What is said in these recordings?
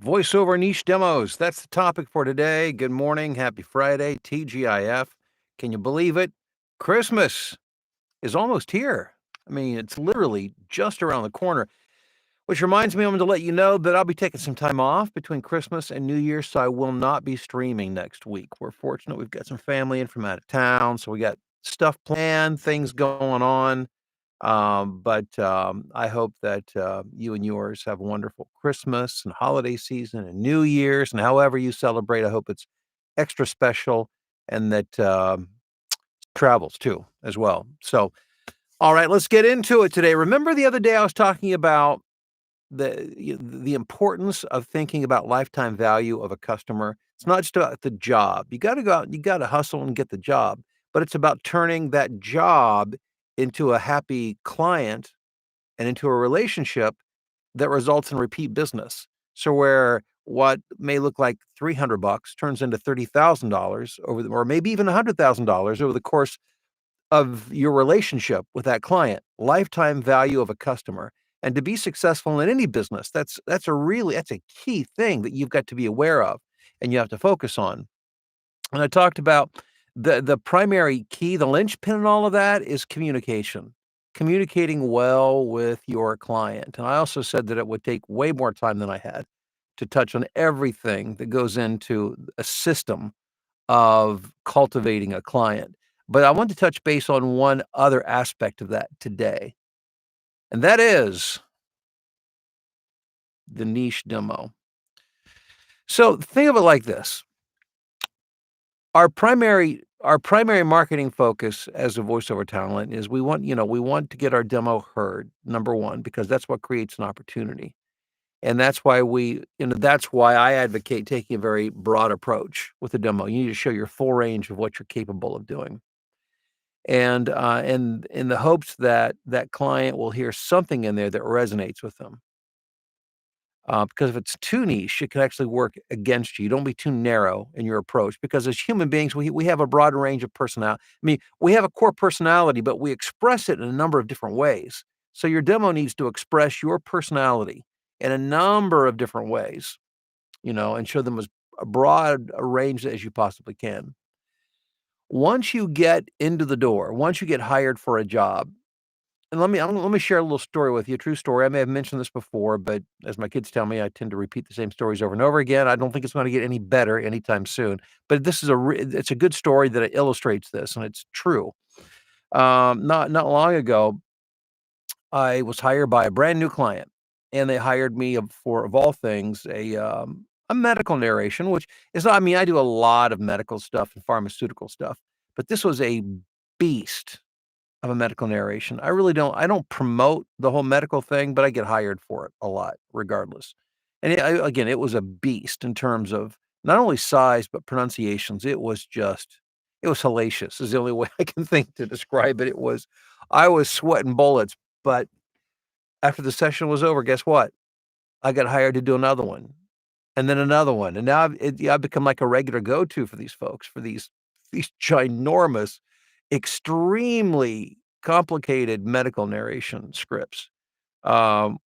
Voiceover niche demos. That's the topic for today. Good morning. Happy Friday. TGIF. Can you believe it? Christmas is almost here. I mean, it's literally just around the corner, which reminds me, I'm going to let you know that I'll be taking some time off between Christmas and New Year, so I will not be streaming next week. We're fortunate we've got some family in from out of town, so we got stuff planned, things going on. But I hope that you and yours have a wonderful Christmas and holiday season and New Year's, and however you celebrate, I hope it's extra special and that travels too as well. So, all right, let's get into it today. Remember the other day I was talking about the importance of thinking about lifetime value of a customer. It's not just about the job. You got to go out and you got to hustle and get the job, but it's about turning that job into a happy client and into a relationship that results in repeat business. So where what may look like 300 bucks turns into $30,000 or maybe even $100,000 over the course of your relationship with that client, lifetime value of a customer. And to be successful in any business, that's a key thing that you've got to be aware of and you have to focus on. And I talked about the primary key, the linchpin in all of that is communication. Communicating well with your client. And I also said that it would take way more time than I had to touch on everything that goes into a system of cultivating a client. But I want to touch base on one other aspect of that today, and that is the niche demo. So think of it like this. Our primary marketing focus as a voiceover talent is we want to get our demo heard, number 1, because that's what creates an opportunity. And that's why I advocate taking a very broad approach with the demo. You need to show your full range of what you're capable of doing. And in the hopes that that client will hear something in there that resonates with them. Because if it's too niche, it can actually work against you. Don't be too narrow in your approach because as human beings, we have a broad range of personality. I mean, we have a core personality, but we express it in a number of different ways. So your demo needs to express your personality in a number of different ways, and show them as a broad a range as you possibly can. Once you get into the door, once you get hired for a job, and let me share a little story with you, a true story. I may have mentioned this before, but as my kids tell me, I tend to repeat the same stories over and over again. I don't think it's gonna get any better anytime soon, but it's a good story that illustrates this, and it's true. Not long ago, I was hired by a brand new client, and they hired me for, of all things, a medical narration, which is not I mean, I do a lot of medical stuff and pharmaceutical stuff, but this was a beast of a medical narration. I don't promote the whole medical thing, but I get hired for it a lot regardless. And again, it was a beast in terms of not only size, but pronunciations. It was hellacious is the only way I can think to describe it. I was sweating bullets, but after the session was over, guess what? I got hired to do another one and then another one. And now I've become like a regular go-to for these folks, for these ginormous, extremely complicated medical narration scripts,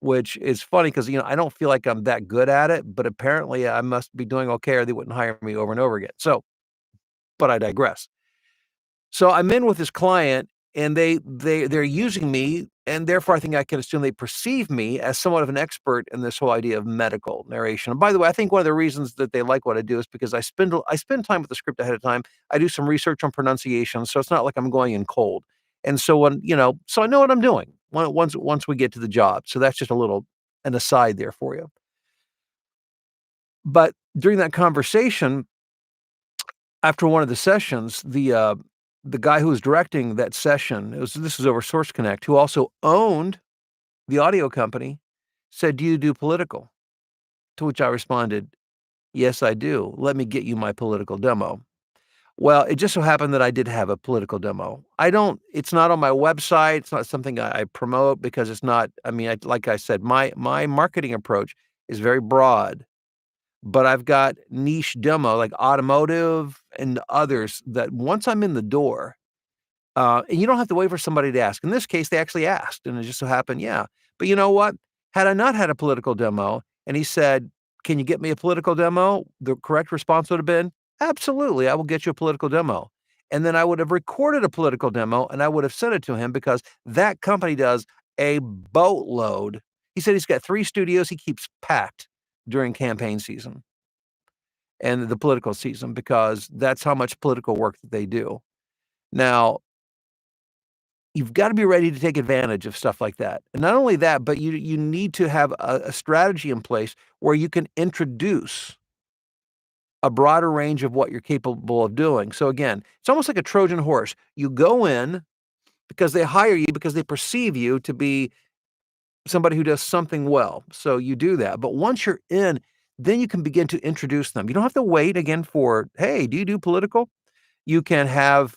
which is funny because I don't feel like I'm that good at it, but apparently I must be doing okay or they wouldn't hire me over and over again. So, but I digress. So I'm in with this client and they're using me, and therefore I think I can assume they perceive me as somewhat of an expert in this whole idea of medical narration. And by the way, I think one of the reasons that they like what I do is because I spend time with the script ahead of time. I do some research on pronunciation, so it's not like I'm going in cold. And so so I know what I'm doing once we get to the job. So that's just an aside there for you. But during that conversation, after one of the sessions, the guy who was directing that session, this was over Source Connect, who also owned the audio company, said, "Do you do political?" To which I responded, "Yes, I do. Let me get you my political demo." Well, it just so happened that I did have a political demo. It's not on my website. It's not something I promote because it's not, I mean, like I said, my marketing approach is very broad. But I've got niche demo like automotive and others that once I'm in the door, and you don't have to wait for somebody to ask. In this case, they actually asked, and it just so happened, yeah. But you know what? Had I not had a political demo and he said, Can you get me a political demo? The correct response would have been, absolutely, I will get you a political demo. And then I would have recorded a political demo and I would have sent it to him because that company does a boatload. He said he's got 3 studios he keeps packed during campaign season and the political season because that's how much political work that they do. Now, you've gotta be ready to take advantage of stuff like that. And not only that, but you need to have a strategy in place where you can introduce a broader range of what you're capable of doing. So again, it's almost like a Trojan horse. You go in because they hire you because they perceive you to be somebody who does something well. So you do that. But once you're in, then you can begin to introduce them. You don't have to wait again for, "Hey, do you do political?" You can have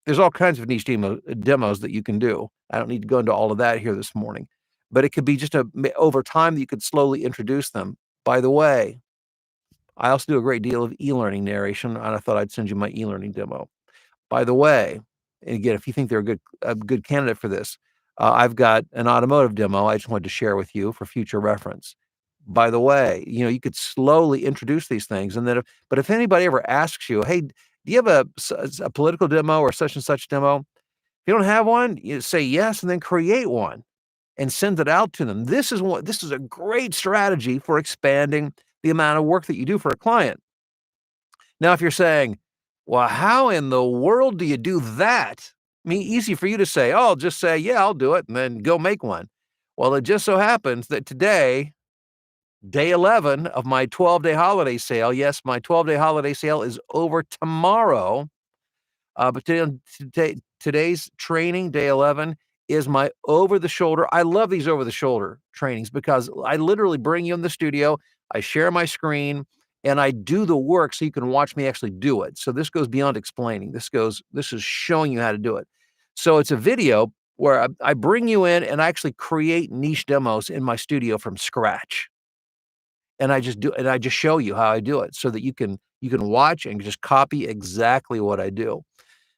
there's all kinds of niche demos that you can do. I don't need to go into all of that here this morning, but it could be just over time that you could slowly introduce them. By the way, I also do a great deal of e-learning narration, and I thought I'd send you my e-learning demo. By the way, and again, if you think they're a good candidate for this, I've got an automotive demo I just wanted to share with you for future reference. By the way, you could slowly introduce these things, and then if anybody ever asks you, "Hey, do you have a political demo or such and such demo?" If you don't have one, you say yes, and then create one and send it out to them. This is a great strategy for expanding the amount of work that you do for a client. Now, if you're saying, "Well, how in the world do you do that?" I mean, easy for you to say, "Oh, just say, yeah, I'll do it,' and then go make one." Well, it just so happens that today, day 11 of my 12-day holiday sale, yes, my 12-day holiday sale is over tomorrow. But today's training, day 11, is my over the shoulder. I love these over the shoulder trainings because I literally bring you in the studio, I share my screen, and I do the work so you can watch me actually do it. So this goes beyond explaining. This is showing you how to do it. So it's a video where I bring you in and I actually create niche demos in my studio from scratch. And I just show you how I do it so that you can watch and just copy exactly what I do.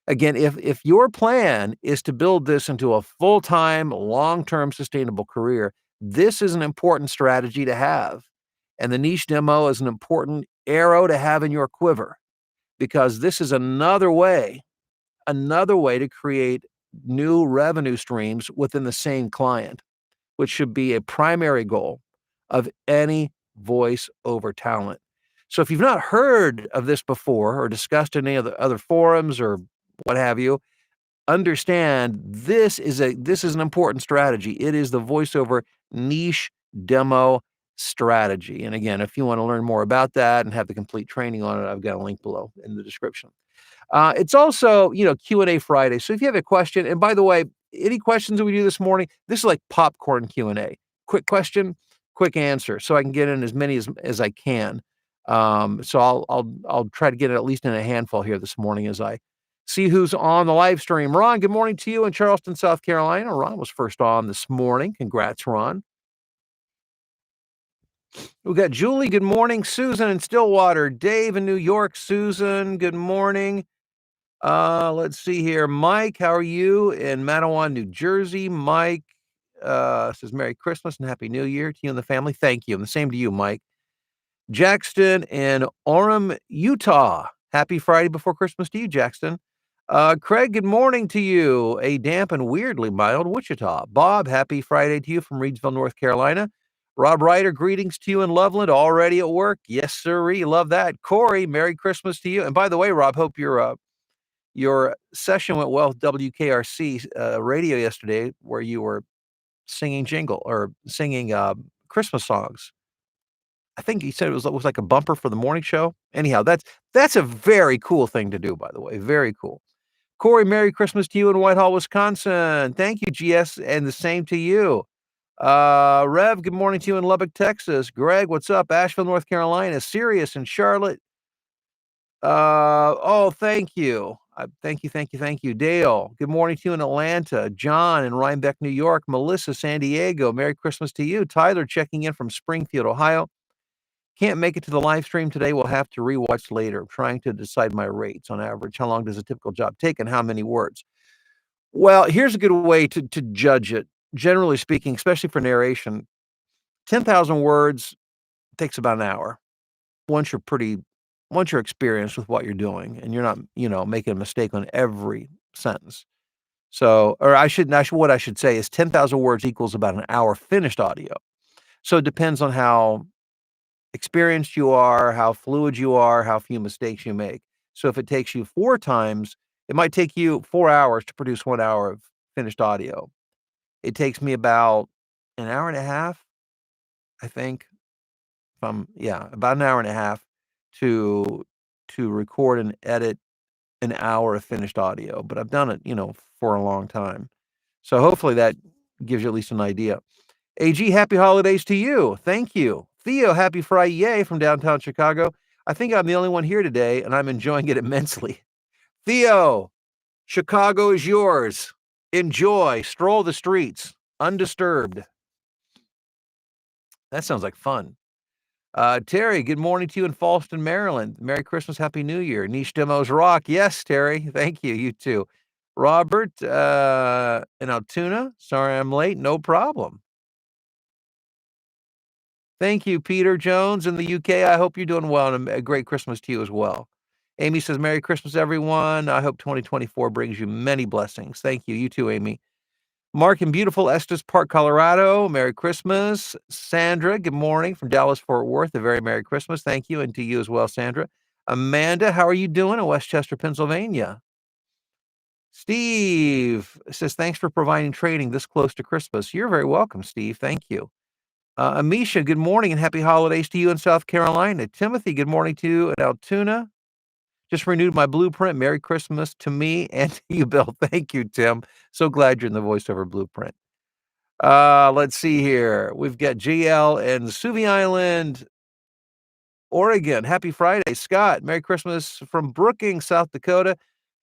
Again, if your plan is to build this into a full-time, long-term sustainable career, this is an important strategy to have. And the niche demo is an important arrow to have in your quiver because this is another way to create new revenue streams within the same client, which should be a primary goal of any voice over talent. So if you've not heard of this before or discussed in any other forums or what have you, understand this is an important strategy. It is the voiceover niche demo strategy. And again, if you want to learn more about that and have the complete training on it, I've got a link below in the description. It's also, Q&A Friday. So if you have a question, and by the way, any questions that we do this morning, this is like popcorn Q&A. Quick question, quick answer, so I can get in as many as I can. So I'll try to get it at least in a handful here this morning as I see who's on the live stream. Ron, good morning to you in Charleston, South Carolina. Ron was first on this morning. Congrats, Ron. We got Julie, good morning. Susan in Stillwater. Dave in New York. Susan, good morning. Let's see here. Mike, how are you in Matawan, New Jersey? Mike says Merry Christmas and Happy New Year to you and the family. Thank you. And the same to you, Mike. Jackson in Orem, Utah. Happy Friday before Christmas to you, Jackson. Craig, good morning to you. A damp and weirdly mild Wichita. Bob, happy Friday to you from Reidsville, North Carolina. Rob Ryder, greetings to you in Loveland. Already at work? Yes, sirree. Love that. Corey, Merry Christmas to you. And by the way, Rob, hope your session went well with WKRC radio yesterday, where you were singing Christmas songs. I think he said it was like a bumper for the morning show. Anyhow, that's a very cool thing to do, by the way. Very cool. Corey, Merry Christmas to you in Whitehall, Wisconsin. Thank you, GS, and the same to you. Rev, good morning to you in Lubbock, Texas. Greg, what's up? Asheville, North Carolina. Sirius in Charlotte. Oh, thank you. Thank you. Dale, good morning to you in Atlanta. John in Rhinebeck, New York. Melissa, San Diego. Merry Christmas to you. Tyler checking in from Springfield, Ohio. Can't make it to the live stream today. We'll have to rewatch later. I'm trying to decide my rates on average. How long does a typical job take and how many words? Well, here's a good way to judge it. Generally speaking, especially for narration, 10,000 words Takes about an hour. Once you're pretty once you're experienced with what you're doing and you're not, making a mistake on every sentence. So or what I should say is 10,000 words equals about an hour finished audio. So it depends on how experienced you are, how fluid you are, how few mistakes you make. So if it takes you 4 times, it might take you 4 hours to produce 1 hour of finished audio. It takes me about an hour and a half, I think, about an hour and a half to record and edit an hour of finished audio, but I've done it, for a long time. So hopefully that gives you at least an idea. AG, happy holidays to you. Thank you. Theo, happy Friday yay from downtown Chicago. I think I'm the only one here today, and I'm enjoying it immensely. Theo, Chicago is yours. Enjoy. Stroll the streets undisturbed. That sounds like fun. Terry, good morning to you in Falston, Maryland. Merry Christmas, Happy New Year. Niche demos rock. Yes, Terry. Thank you. You too. Robert in Altoona. Sorry I'm late. No problem. Thank you, Peter Jones in the UK. I hope you're doing well, and a great Christmas to you as well. Amy says, Merry Christmas, everyone. I hope 2024 brings you many blessings. Thank you. You too, Amy. Mark in beautiful Estes Park, Colorado. Merry Christmas. Sandra, good morning from Dallas, Fort Worth. A very Merry Christmas. Thank you. And to you as well, Sandra. Amanda, how are you doing in Westchester, Pennsylvania? Steve says, thanks for providing training this close to Christmas. You're very welcome, Steve. Thank you. Amisha, good morning and happy holidays to you in South Carolina. Timothy, good morning to you in Altoona. Just renewed my blueprint. Merry Christmas to me and to you, Bill. Thank you, Tim. So glad you're in the voiceover blueprint. Let's see here. We've got GL and Suvi Island, Oregon. Happy Friday. Scott, Merry Christmas from Brookings, South Dakota.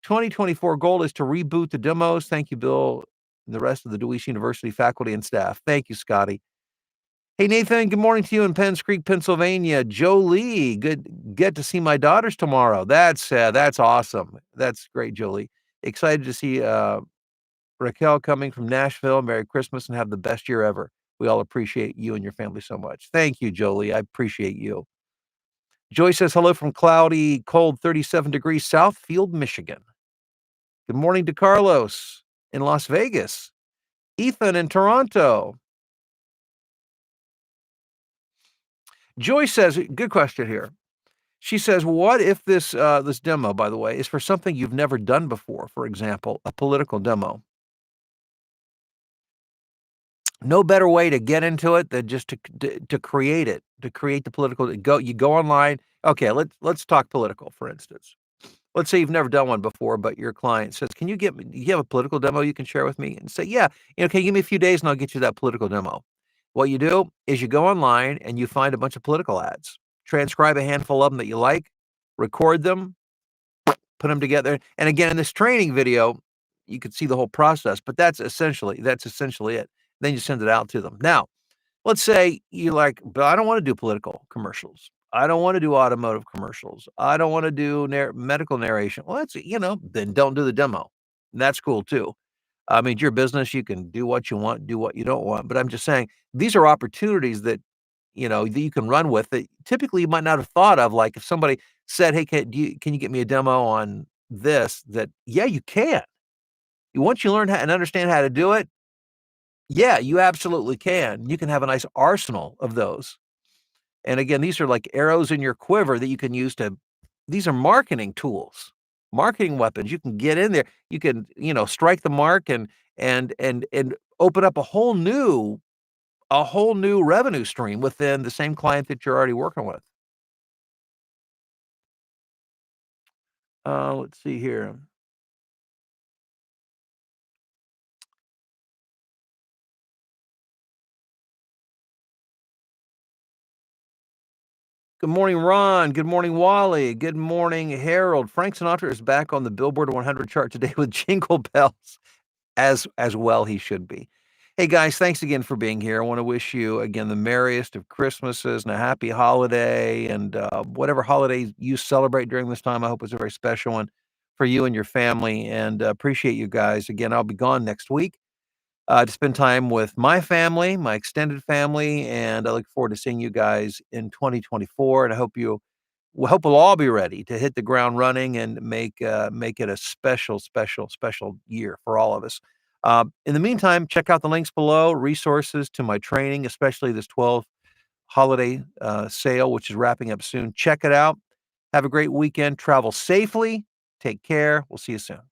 2024 goal is to reboot the demos. Thank you, Bill, and the rest of the Dewey University faculty and staff. Thank you, Scotty. Hey, Nathan, good morning to you in Penns Creek, Pennsylvania. Jolie, get to see my daughters tomorrow. That's awesome. That's great, Jolie. Excited to see Raquel coming from Nashville. Merry Christmas and have the best year ever. We all appreciate you and your family so much. Thank you, Jolie. I appreciate you. Joy says hello from cloudy, cold 37 degrees Southfield, Michigan. Good morning to Carlos in Las Vegas. Ethan in Toronto. Joy says, good question here. She says, what if this demo, by the way, is for something you've never done before? For example, a political demo. No better way to get into it than just to create it, to create the political. You go online. Okay, let's talk political, for instance. Let's say you've never done one before, but your client says, "Can you get me? You have a political demo you can share with me?" And say, "Yeah, can you give me a few days and I'll get you that political demo." What you do is you go online and you find a bunch of political ads, transcribe a handful of them that you like, record them, put them together. And again, in this training video, you could see the whole process, but that's essentially it. Then you send it out to them. Now, let's say you're like, but I don't want to do political commercials. I don't want to do automotive commercials. I don't want to do medical narration. Well, then don't do the demo. That's cool too. I mean, it's your business. You can do what you want, do what you don't want. But I'm just saying these are opportunities that, that you can run with that typically you might not have thought of. Like if somebody said, hey, can you get me a demo on this? That, yeah, you can. Once you learn how and understand how to do it, yeah, you absolutely can. You can have a nice arsenal of those. And again, these are like arrows in your quiver that you can use these are marketing tools, marketing weapons. You can get in there. You can, strike the mark and open up a whole new revenue stream within the same client that you're already working with. Let's see here. Good morning, Ron. Good morning, Wally. Good morning, Harold. Frank Sinatra is back on the Billboard 100 chart today with Jingle Bells, as well he should be. Hey, guys, thanks again for being here. I want to wish you, again, the merriest of Christmases and a happy holiday. And whatever holiday you celebrate during this time, I hope it's a very special one for you and your family. And appreciate you guys. Again, I'll be gone next week. to spend time with my family, my extended family, and I look forward to seeing you guys in 2024. And I hope we'll all be ready to hit the ground running and make it a special, special, special year for all of us. In the meantime, check out the links below, resources to my training, especially this 12 holiday sale, which is wrapping up soon. Check it out. Have a great weekend. Travel safely. Take care. We'll see you soon.